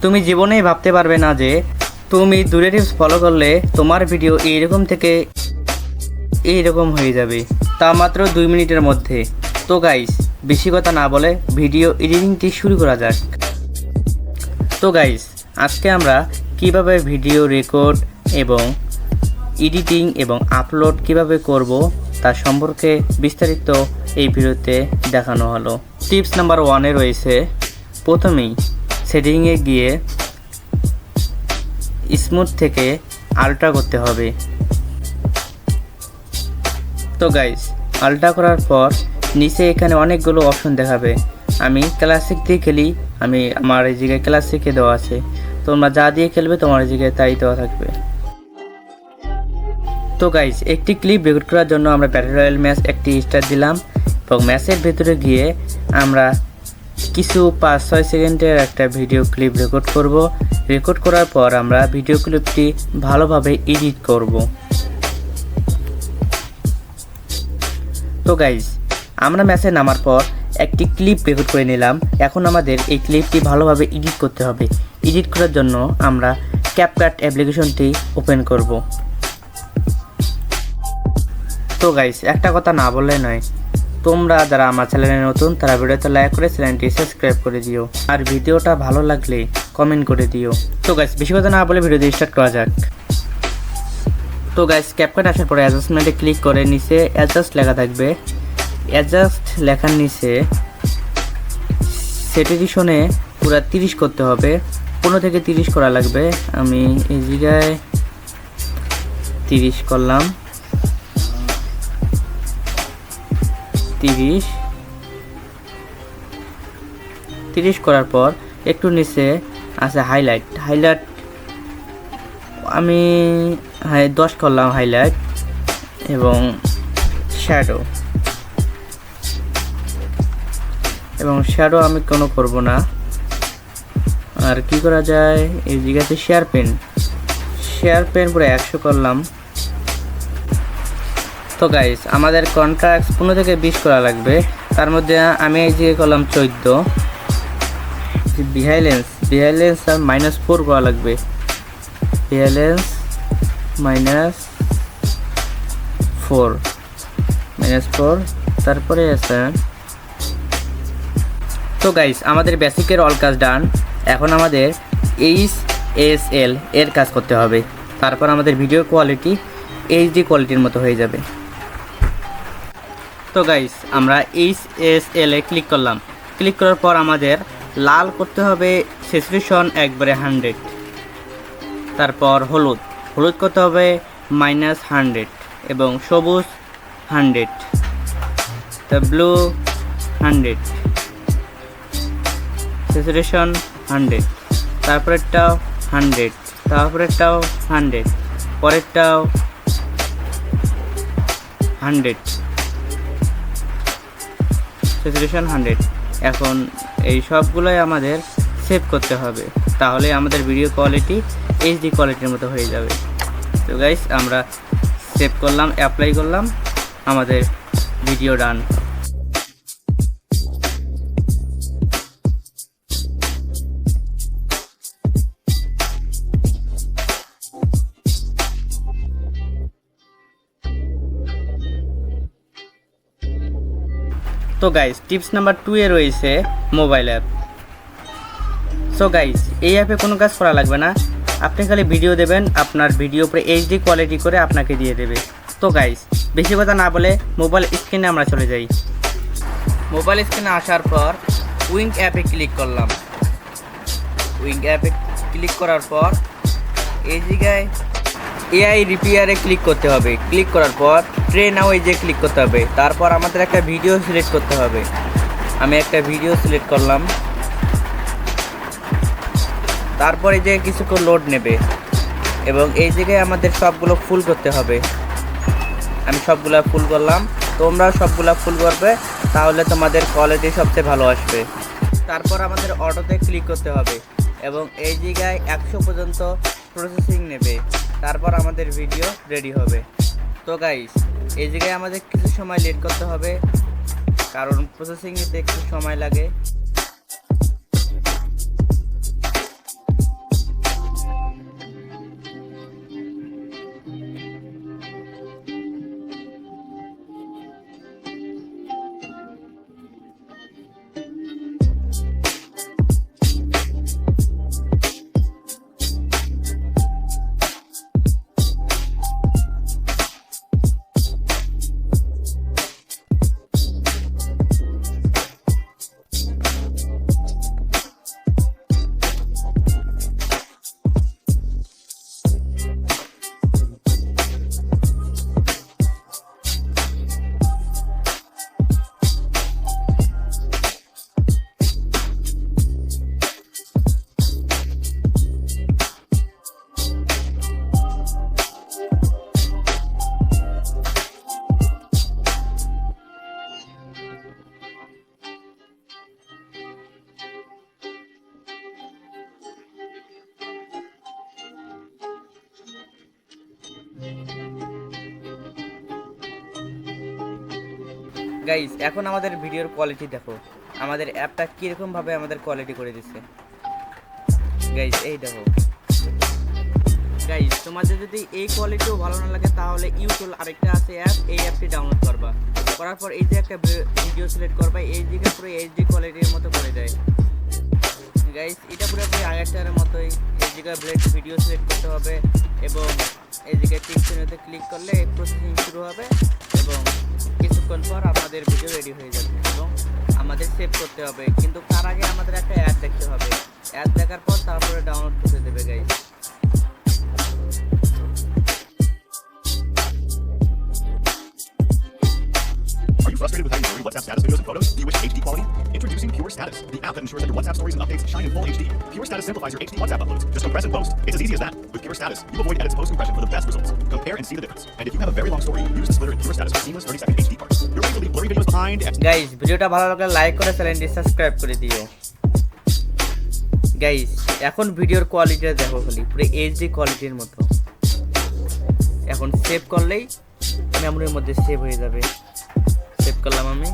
তুমি জীবনেই ভাবতে পারবে না যে তুমি দূরে টিপস ফলো করলে তোমার ভিডিও এইরকম থেকে এইরকম হয়ে যাবে, তা মাত্র 2 মিনিটের মধ্যে। তো গাইস, বেশি কথা না বলে ভিডিও এডিটিংটি শুরু করা যাক। তো গাইস, আজকে আমরা কিভাবে ভিডিও রেকর্ড এবং এডিটিং এবং আপলোড কিভাবে করব তার সম্পর্কে বিস্তারিত এই ভিডিওতে দেখানো হলো। টিপস নাম্বার 1 রয়েছে, প্রথমেই সেটিংয়ে গিয়ে স্মুথ থেকে আলট্রা করতে হবে। তো গাইস, আলট্রা করার পর নিচে এখানে অনেকগুলো অপশন দেখাবে। আমি ক্লাসিক দিয়ে খেলি, আমার এই জায়গায় ক্লাসিকে দেওয়া আছে। তোমরা যা দিয়ে খেলবে তোমার এই জায়গায় তাই দেওয়া থাকবে। তো গাইস, একটি ক্লিপ রেকর্ড করার জন্য আমরা ব্যাটল রয়্যাল ম্যাচ একটি স্টার্ট দিলাম এবং ম্যাচের ভেতরে গিয়ে আমরা কিছু 5-6 সেকেন্ডের একটা ভিডিও ক্লিপ রেকর্ড করব। রেকর্ড করার পর আমরা ভিডিও ক্লিপটি ভালোভাবে এডিট করব। তো গাইস, আমরা ম্যাচে নামার পর একটি ক্লিপ রেকর্ড করে নিলাম। এখন আমাদের এই ক্লিপটি ভালোভাবে এডিট করতে হবে। এডিট করার জন্য আমরা ক্যাপকাট অ্যাপ্লিকেশনটি ওপেন করব। তো গাইস, একটা কথা না বললে নয়, তোমরা যারা আমার চ্যানেলে নতুন তারা ভিডিওতে লাইক করে চ্যানেলটি সাবস্ক্রাইব করে দিও, আর ভিডিওটা ভালো লাগলে কমেন্ট করে দিও। তো গাইস, বেশি কথা না বলে ভিডিওটি স্টার্ট করা যাক। তো গাইস, ক্যাপকাট আসার পরে অ্যাডজাস্টমেন্টে ক্লিক করে নিচে অ্যাডজাস্ট লেখা থাকবে। অ্যাডজাস্ট লেখার নিচে স্যাচুরেশনে পুরো 30 করতে হবে। 15 থেকে 30 করা লাগবে। আমি এই জায়গায় 30 করলাম। 30 করার পর একটু নিচে আছে হাইলাইট। আমি 10 করলাম হাইলাইট, এবং শ্যাডো আমি কোনো করব না। আর কি করা যায়, এই জায়গাতে শেয়ার পেন পুরো 100 করলাম। তো গাইস, আমাদের কন্ট্রাক্ট 15 থেকে 20 করা লাগবে। তার মধ্যে আমি এই জায়গায় করলাম 14। বিহাইলেন্স আর -4 করা লাগবে। বিহাইলেন্স -4, তারপরে আছে। তো গাইস, আমাদের বেসিকের অল কাজ ডান। এখন আমাদের HSL এর কাজ করতে হবে। তারপর আমাদের ভিডিও কোয়ালিটি HD কোয়ালিটির মতো হয়ে যাবে। তো গাইস, আমরা HSL এ ক্লিক করলাম। ক্লিক করার পর আমাদের লাল করতে হবে স্যাচুরেশন একবারে 100। তারপর হলুদ করতে হবে -100 এবং সবুজ 100, ব্লু 100, স্যাচুরেশন 100, তারপরেরটাও 100, তারপরেরটাও 100, পরেরটাও 100, স্যাচুরেশন 100। এখন এই সবগুলোই আমাদের সেভ করতে হবে, তাহলে আমাদের ভিডিও কোয়ালিটি HD কোয়ালিটির মতো হয়ে যাবে। তো গাইস, আমরা সেভ করলাম, অ্যাপ্লাই করলাম, আমাদের ভিডিও ডান। তো গাইস, টিপস নাম্বার 2 এ রয়েছে মোবাইল অ্যাপ। সো গাইস, এই অ্যাপে কোনো কাজ করা লাগবে না। আপনি খালি ভিডিও দেবেন, আপনার ভিডিও উপরে HD কোয়ালিটি করে আপনাকে দিয়ে দেবে। তো গাইস, বেশি কথা না বলে মোবাইল স্ক্রিনে আমরা চলে যাই। মোবাইল স্ক্রিনে আসার পর উইঙ্ক অ্যাপে ক্লিক করলাম। উইঙ্ক অ্যাপে ক্লিক করার পর এই জায়গায় AI রিপেয়ারে ক্লিক করতে হবে। ক্লিক করার পর ট্রে নাও এই যে ক্লিক করতে হবে। তারপর আমাদের একটা ভিডিও সিলেক্ট করতে হবে। আমি একটা ভিডিও সিলেক্ট করলাম। তারপর এই যে কিছুক্ষণ লোড নেবে এবং এই জায়গায় আমাদের সবগুলো ফুল করতে হবে। আমি সবগুলা ফুল করলাম, তোমরাও সবগুলা ফুল করবে, তাহলে তোমাদের কোয়ালিটি সবচেয়ে ভালো আসবে। তারপর আমাদের অটোতে ক্লিক করতে হবে এবং এই জায়গায় 100 পর্যন্ত প্রসেসিং নেবে। তারপর আমাদের ভিডিও রেডি হবে। তো গাইস, এই জায়গায় আমাদের কিছু সময় লেট করতে হবে, কারণ প্রসেসিং নিতে একটু সময় লাগে। গাইস এখন আমাদের ভিডিওর কোয়ালিটি দেখো, আমাদের অ্যাপটা কীরকম ভাবে আমাদের কোয়ালিটি করে দিচ্ছে। গাইস এই দেখো গাইস, তোমাদের যদি এই কোয়ালিটিও ভালো না লাগে তাহলে ইউটিউব আরেকটা আছে অ্যাপ, এই অ্যাপটি ডাউনলোড করবা, করার পর এই যে একটা ভিডিও সিলেক্ট করবা, এই দিকে পুরো এইচডি কোয়ালিটির মতো করে দেয়। গাইস এটা পুরোপুরি আগেরটার মতোই, এই দিকে ভিডিও সিলেক্ট করতে হবে এবং এই দিকে টিক চিহ্নতে ক্লিক করলে প্রসেসিং শুরু হবে এবং কিছুক্ষণ পর আমাদের ভিডিও রেডি হয়ে যাবে এবং আমাদের সেভ করতে হবে। কিন্তু তার আগে আমাদের একটা অ্যাড দেখতে হবে, অ্যাড দেখার পর তারপরে ডাউনলোড করতে দেবে। Guys Are you frustrated with how you story WhatsApp status videos and photos? Do you wish HD quality? Introducing Pure Status, the app that ensures that your WhatsApp stories and updates shine in full HD. Pure Status simplifies your HD WhatsApp uploads. Just compress and post. It's as easy as that. With Pure Status, you avoid edits post-compression for the best results. Compare and see the difference. And if you have a very long story, use the splitter in Pure Status for seamless 30-second HD parts. You're ready to leave blurry videos behind. Guys ভিডিওটা ভালো লাগলে like করে চ্যানেলটি subscribe করে দিও। Guys এখন ভিডিওর কোয়ালিটিটা দেখো, খালি পুরো এইচডি কোয়ালিটির মতো। এখন সেভ করলেই মেমোরির মধ্যে সেভ হয়ে যাবে। সেভ করলাম আমি।